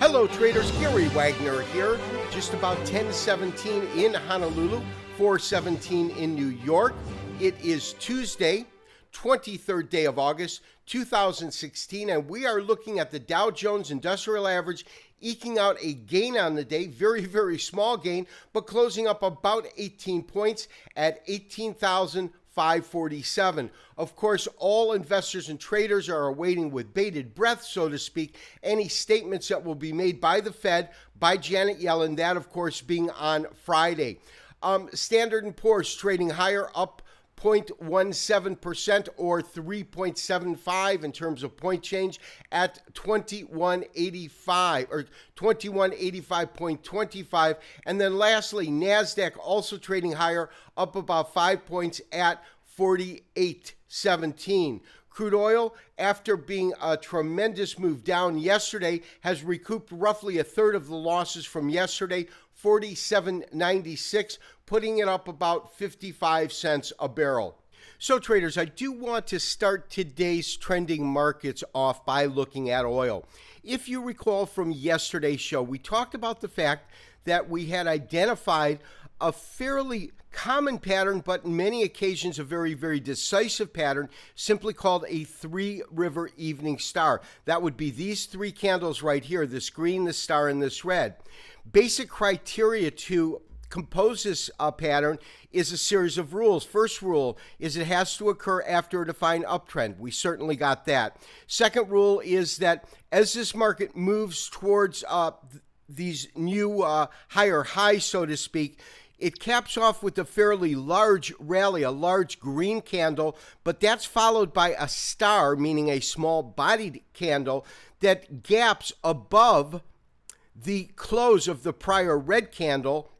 Hello traders, Gary Wagner here. Just about 10:17 in Honolulu, 4:17 in New York. It is Tuesday, 23rd day of August, 2016, and we are looking at the Dow Jones Industrial Average eking out a gain on the day, very, very small gain, but closing up about 18 points at 18,547. Of course, all investors and traders are awaiting with bated breath, so to speak, any statements that will be made by the Fed, by Janet Yellen, that of course being on Friday. Standard & Poor's trading higher, up 0.17% or 3.75 in terms of point change at 2185 or 2185.25. And then lastly, NASDAQ also trading higher, up about 5 points at 48.17. Crude oil, after being a tremendous move down yesterday, has recouped roughly a third of the losses from yesterday, 47.96, putting it up about 55 cents a barrel. So traders, I do want to start today's trending markets off by looking at oil. If you recall from yesterday's show, we talked about the fact that we had identified a fairly common pattern, but in many occasions a very, very decisive pattern, simply called a three-river evening star. That would be these three candles right here, this green, this star, and this red. Basic criteria to compose this pattern is a series of rules. First rule is it has to occur after a defined uptrend. We certainly got that. Second rule is that as this market moves towards these new higher highs, so to speak, it caps off with a fairly large rally, a large green candle, but that's followed by a star, meaning a small-bodied candle, that gaps above the close of the prior red candle.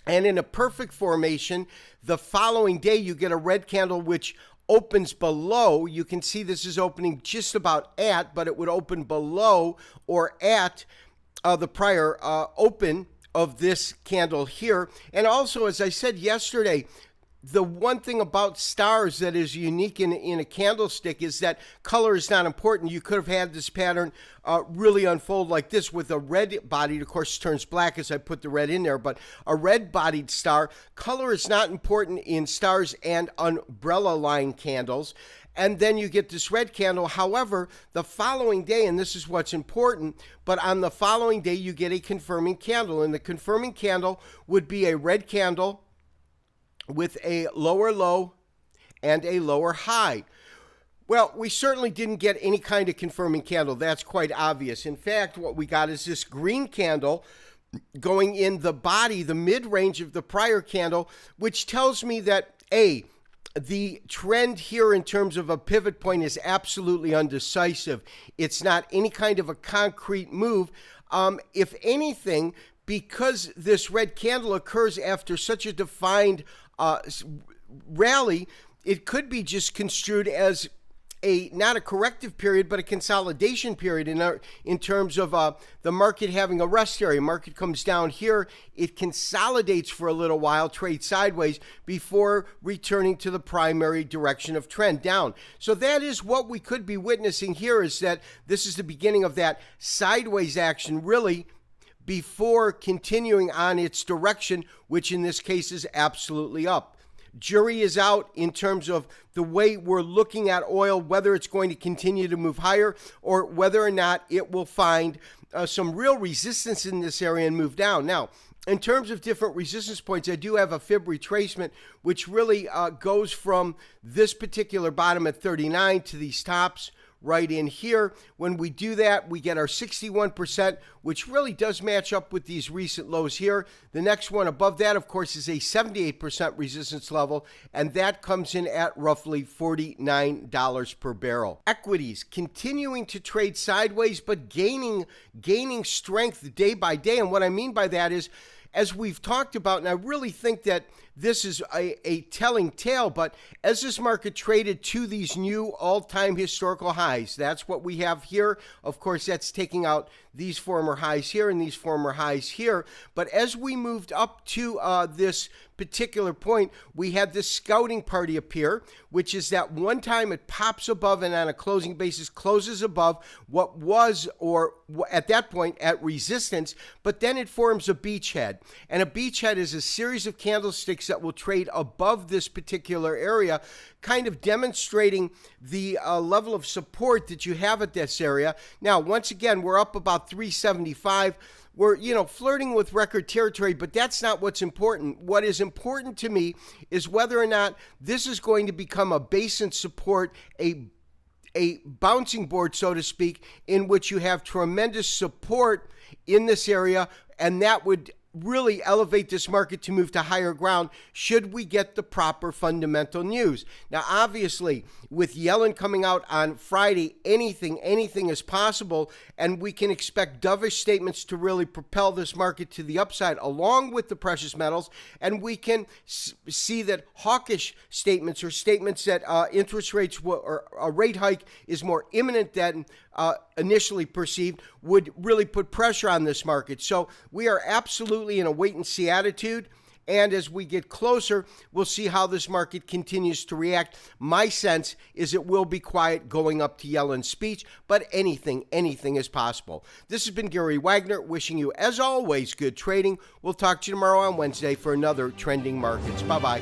And in a perfect formation, the following day you get a red candle which opens below. You can see this is opening just about at, but it would open below or at the prior open of this candle here. And also, as I said yesterday, the one thing about stars that is unique in a candlestick is that color is not important. You could have had this pattern really unfold like this with a red-bodied, of course, turns black as I put the red in there, but a red-bodied star. Color is not important in stars and umbrella line candles. And then you get this red candle. However, the following day, and this is what's important, but on the following day, you get a confirming candle. And the confirming candle would be a red candle with a lower low and a lower high. Well, we certainly didn't get any kind of confirming candle. That's quite obvious. In fact, what we got is this green candle going in the body, the mid-range of the prior candle, which tells me that, A, the trend here in terms of a pivot point is absolutely undecisive. It's not any kind of a concrete move. If anything, because this red candle occurs after such a defined rally, it could be just construed as not a corrective period, but a consolidation period in terms of the market having a rest area. Market comes down here, it consolidates for a little while, trades sideways before returning to the primary direction of trend down. So that is what we could be witnessing here, is that this is the beginning of that sideways action, really, before continuing on its direction, which in this case is absolutely up. Jury is out in terms of the way we're looking at oil, whether it's going to continue to move higher or whether or not it will find some real resistance in this area and move down. Now, in terms of different resistance points, I do have a fib retracement, which really goes from this particular bottom at 39 to these tops right in here. When we do that, we get our 61%, which really does match up with these recent lows here. The next one above that, of course, is a 78% resistance level, and that comes in at roughly $49 per barrel. Equities continuing to trade sideways, but gaining strength day by day. And what I mean by that is, as we've talked about, and I really think that this is a telling tale, but as this market traded to these new all-time historical highs, that's what we have here. Of course, that's taking out these former highs here and these former highs here. But as we moved up to this particular point, we had this scouting party appear, which is that one time it pops above and on a closing basis closes above what was, or at that point, at resistance, but then it forms a beachhead. And a beachhead is a series of candlesticks that will trade above this particular area, kind of demonstrating the level of support that you have at this area. Now, once again, we're up about 375. We're, flirting with record territory, but that's not what's important. What is important to me is whether or not this is going to become a base and support, a bouncing board, so to speak, in which you have tremendous support in this area, and that would really elevate this market to move to higher ground should we get the proper fundamental news. Now, obviously, with Yellen coming out on Friday, anything is possible, and we can expect dovish statements to really propel this market to the upside along with the precious metals, and we can see that hawkish statements, or statements that interest rates or a rate hike is more imminent than initially perceived, would really put pressure on this market. So we are absolutely in a wait-and-see attitude. And as we get closer, we'll see how this market continues to react. My sense is it will be quiet going up to Yellen's speech, but anything is possible. This has been Gary Wagner, wishing you, as always, good trading. We'll talk to you tomorrow on Wednesday for another Trending Markets. Bye-bye.